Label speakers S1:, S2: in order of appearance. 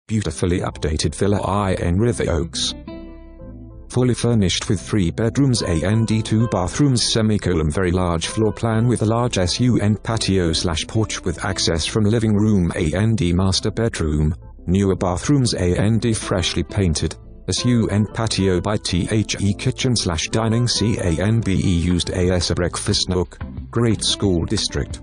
S1: Beautifully updated villa in River Oaks. Fully furnished with 3 bedrooms and 2 bathrooms. Very large floor plan with a large SUN patio/porch with access from living room and master bedroom. Newer bathrooms and freshly painted. SUN patio by THE kitchen/dining C&BE used as a breakfast nook. Great school district.